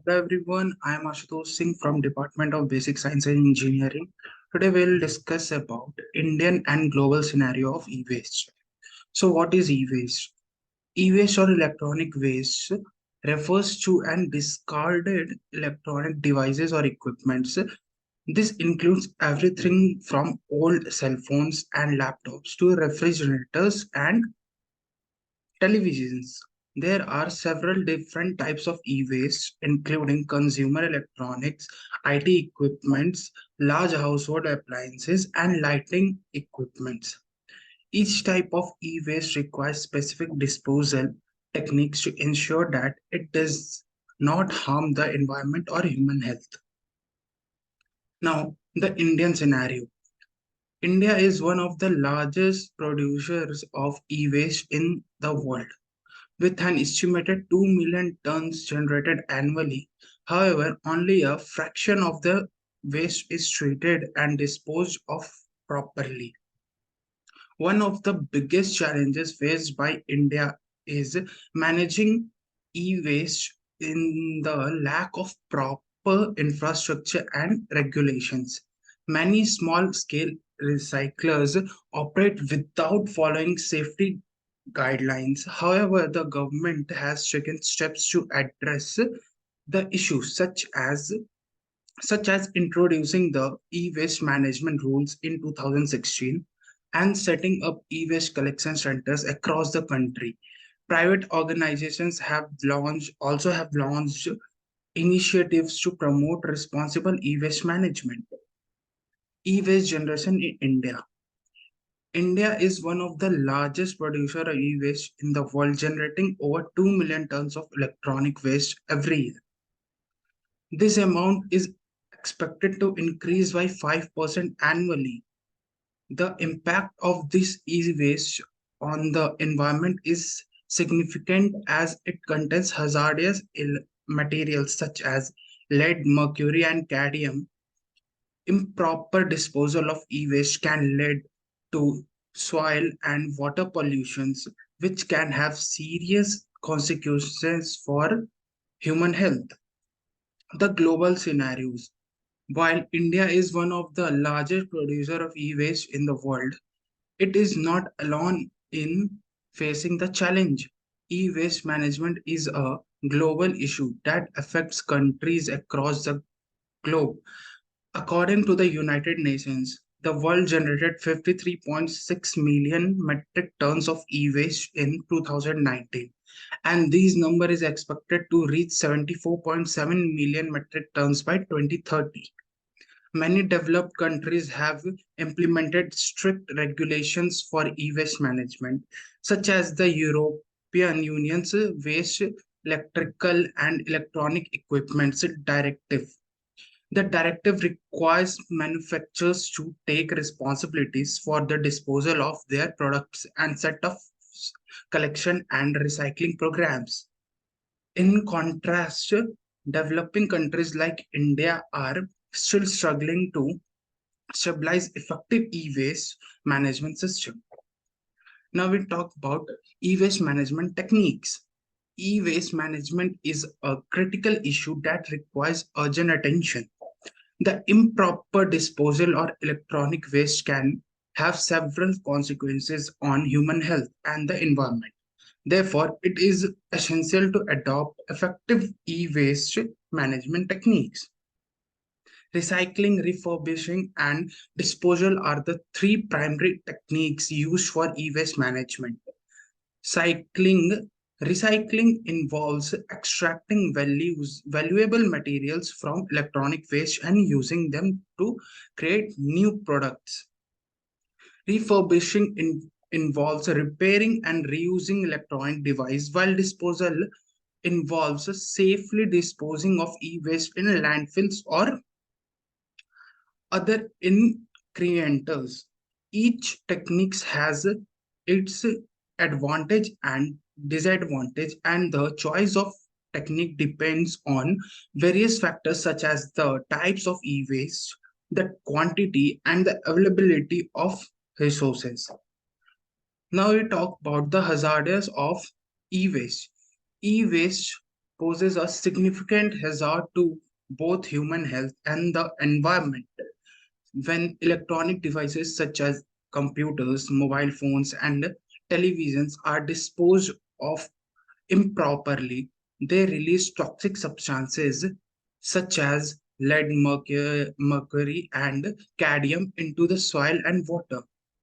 Hello everyone, I am Ashutosh Singh from Department of Basic Science and Engineering. Today we'll discuss about Indian and global scenario of e-waste. So what is e-waste? E-waste or electronic waste refers to and discarded electronic devices or equipments. This includes everything from old cell phones and laptops to refrigerators and televisions. There are several different types of e-waste, including consumer electronics, IT equipments, large household appliances, and lighting equipments. Each type of e-waste requires specific disposal techniques to ensure that it does not harm the environment or human health. Now, the Indian scenario. India is one of the largest producers of e-waste in the world with an estimated 2 million tons generated annually. However, only a fraction of the waste is treated and disposed of properly. One of the biggest challenges faced by India is managing e waste in the lack of proper infrastructure and regulations. Many small scale recyclers operate without following safety guidelines. However, the government has taken steps to address the issues such as introducing the e-waste management rules in 2016 and setting up e-waste collection centers across the country. Private organizations have launched initiatives to promote responsible e-waste management. E-waste generation in India. India is one of the largest producer of e-waste in the world, generating over 2 million tons of electronic waste every year. This amount is expected to increase by 5% annually. The impact of this e-waste on the environment is significant as it contains hazardous materials such as lead, mercury, and cadmium. Improper disposal of e-waste can lead to soil and water pollutions, which can have serious consequences for human health. The global scenarios. While India is one of the largest producer of e-waste in the world, it is not alone in facing the challenge. E-waste management is a global issue that affects countries across the globe. According to the United Nations, the world generated 53.6 million metric tons of e-waste in 2019, and this number is expected to reach 74.7 million metric tons by 2030. Many developed countries have implemented strict regulations for e-waste management, such as the European Union's Waste Electrical and Electronic Equipment Directive. The directive requires manufacturers to take responsibilities for the disposal of their products and set up collection and recycling programs. In contrast, developing countries like India are still struggling to stabilize effective e-waste management system. Now we talk about e-waste management techniques. E-waste management is a critical issue that requires urgent attention. The improper disposal of electronic waste can have several consequences on human health and the environment. Therefore, it is essential to adopt effective e-waste management techniques. Recycling, refurbishing, and disposal are the three primary techniques used for e-waste management. Cycling Recycling involves extracting valuable materials from electronic waste and using them to create new products. Involves repairing and reusing electronic device, while disposal involves safely disposing of e-waste in landfills or other incinerators. Each technique has its advantage and disadvantage, and the choice of technique depends on various factors such as the types of e-waste, the quantity, and the availability of resources. Now we talk about the hazards of e-waste. E-waste poses a significant hazard to both human health and the environment. When electronic devices such as computers, mobile phones, and televisions are disposed of improperly, they release toxic substances such as lead, mercury, and cadmium into the soil and water.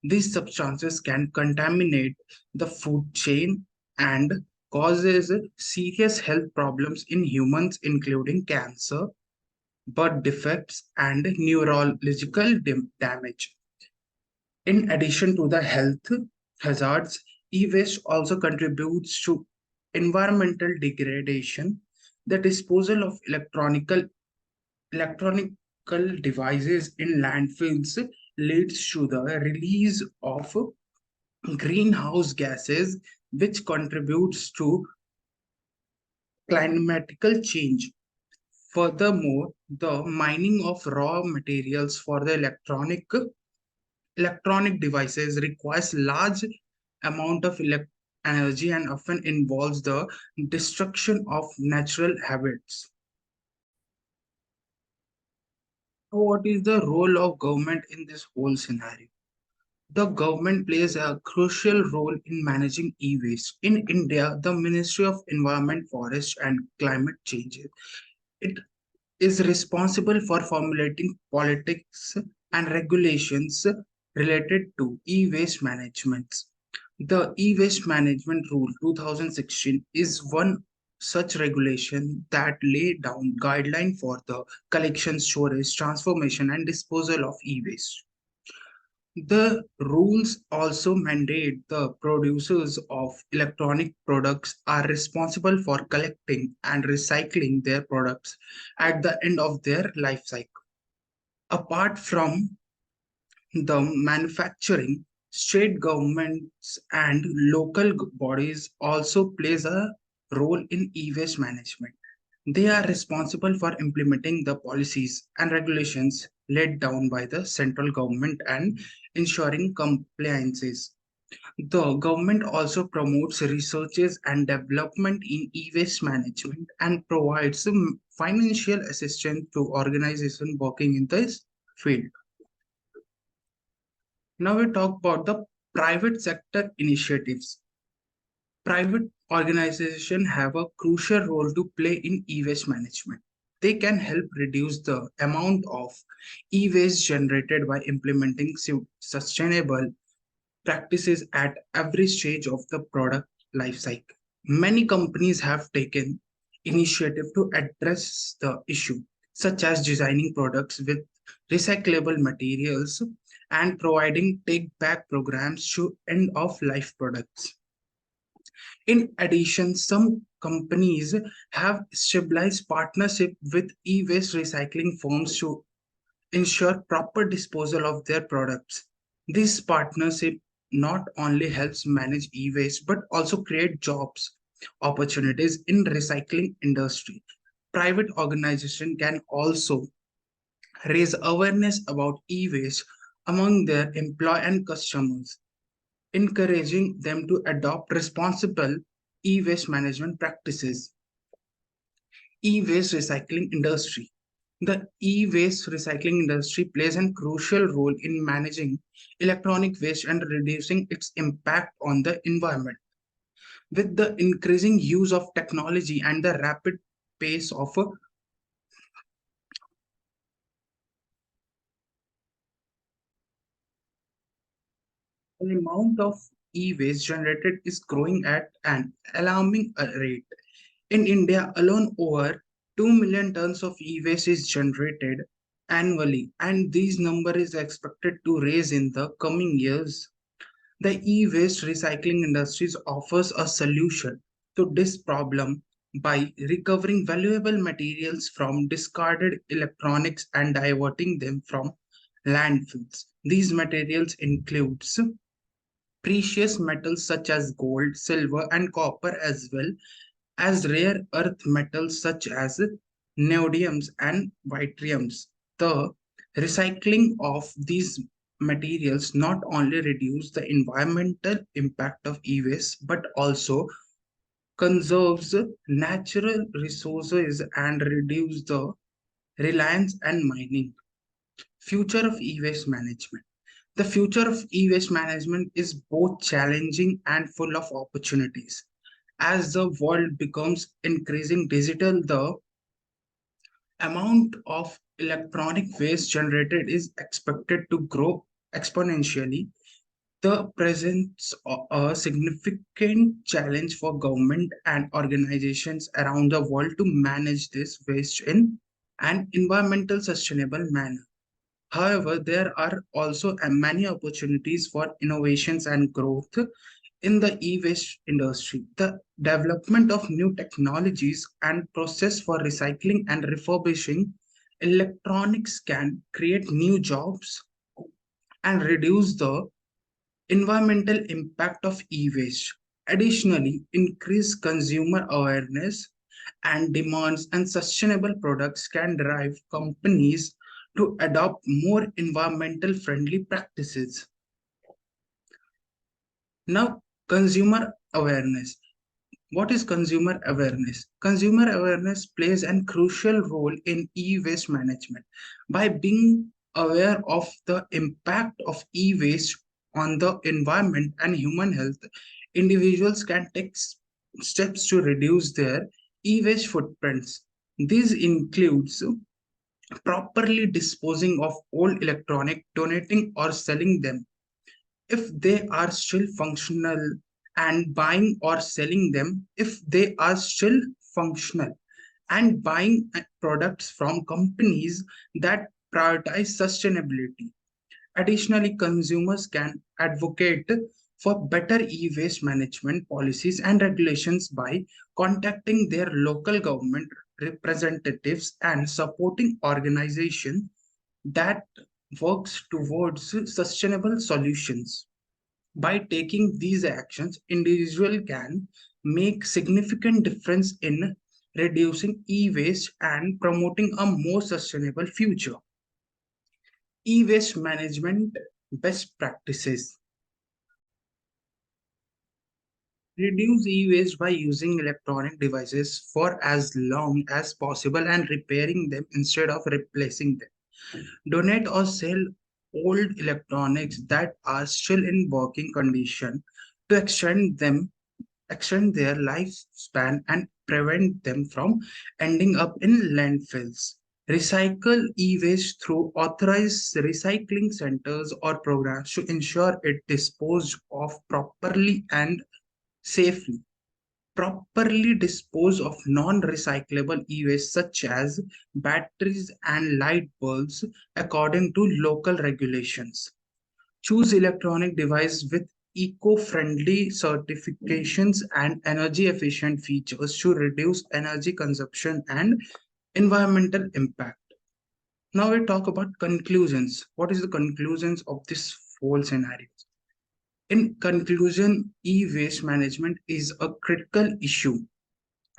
These substances can contaminate the food chain and causes serious health problems in humans, including cancer, birth defects, and neurological damage. In addition to the health hazards, e-waste also contributes to environmental degradation. The disposal of electronical devices in landfills leads to the release of greenhouse gases, which contributes to climatical change. Furthermore, the mining of raw materials for the electronic devices requires large amount of energy and often involves the destruction of natural habits. What is the role of government in this whole scenario? The government plays a crucial role in managing e-waste. In India, the Ministry of Environment, Forest and Climate Change, it is responsible for formulating politics and regulations related to e-waste management. The e-waste management rule 2016 is one such regulation that laid down guidelines for the collection, storage, transformation, and disposal of e-waste. The rules also mandate the producers of electronic products are responsible for collecting and recycling their products at the end of their life cycle. Apart from the manufacturing, state governments and local bodies also plays a role in e-waste management. They are responsible for implementing the policies and regulations laid down by the central government and ensuring compliances. The government also promotes researches and development in e-waste management and provides some financial assistance to organizations working in this field. Now we talk about the private sector initiatives. Private organizations have a crucial role to play in e-waste management. They can help reduce the amount of e-waste generated by implementing sustainable practices at every stage of the product life cycle. Many companies have taken initiative to address the issue, such as designing products with recyclable materials and providing take-back programs to end-of-life products. In addition, some companies have stabilized partnership with e-waste recycling firms to ensure proper disposal of their products. This partnership not only helps manage e-waste but also create jobs opportunities in recycling industry. Private organization can also raise awareness about e-waste among their employee and customers, encouraging them to adopt responsible e-waste management practices. E-waste recycling industry. The e-waste recycling industry plays a crucial role in managing electronic waste and reducing its impact on the environment. With the increasing use of technology and the rapid pace of the amount of e-waste generated is growing at an alarming rate. In India alone, over 2 million tons of e-waste is generated annually, and this number is expected to rise in the coming years. The e-waste recycling industries offers a solution to this problem by recovering valuable materials from discarded electronics and diverting them from landfills. These materials includes precious metals such as gold, silver, and copper, as well as rare earth metals such as neodymiums and yttriums. The recycling of these materials not only reduce the environmental impact of e-waste but also conserves natural resources and reduce the reliance and mining. Future of e-waste management. The future of e-waste management is both challenging and full of opportunities. As the world becomes increasing digital, the amount of electronic waste generated is expected to grow exponentially. The presents a significant challenge for government and organizations around the world to manage this waste in an environmental sustainable manner. However, there are also many opportunities for innovations and growth in the e-waste industry. The development of new technologies and process for recycling and refurbishing electronics can create new jobs and reduce the environmental impact of e-waste. Additionally, increased consumer awareness and demands and sustainable products can drive companies to adopt more environmental friendly practices. Now, consumer awareness. What is consumer awareness? Consumer awareness plays a crucial role in e-waste management. By being aware of the impact of e-waste on the environment and human health, individuals can take steps to reduce their e-waste footprints. This includes properly disposing of old electronic, donating or selling them if they are still functional, and buying or selling them if they are still functional, and buying products from companies that prioritize sustainability. Additionally, consumers can advocate for better e-waste management policies and regulations by contacting their local government representatives and supporting organizations that works towards sustainable solutions. By taking these actions, individual can make significant difference in reducing e-waste and promoting a more sustainable future. E-waste management best practices. Reduce e-waste by using electronic devices for as long as possible and repairing them instead of replacing them. Donate or sell old electronics that are still in working condition to extend their lifespan and prevent them from ending up in landfills. Recycle e-waste through authorized recycling centers or programs to ensure it disposed of properly and safely. Properly dispose of non-recyclable e-waste such as batteries and light bulbs according to local regulations. Choose electronic device with eco-friendly certifications and energy-efficient features to reduce energy consumption and environmental impact. Now we talk about conclusions. What is the conclusions of this whole scenario? In conclusion, e-waste management is a critical issue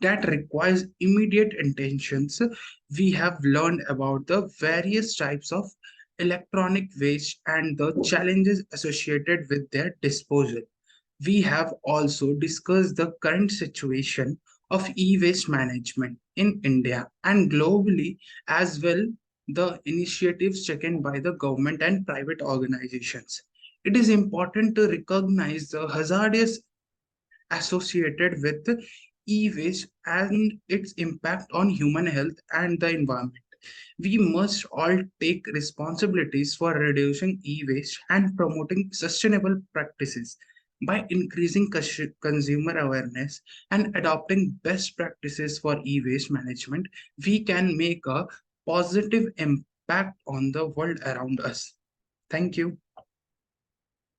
that requires immediate intentions. We have learned about the various types of electronic waste and the challenges associated with their disposal. We have also discussed the current situation of e-waste management in India and globally, as well the initiatives taken by the government and private organizations. It is important to recognize the hazardous associated with e-waste and its impact on human health and the environment. We must all take responsibilities for reducing e-waste and promoting sustainable practices. By increasing consumer awareness and adopting best practices for e-waste management, we can make a positive impact on the world around us. Thank you.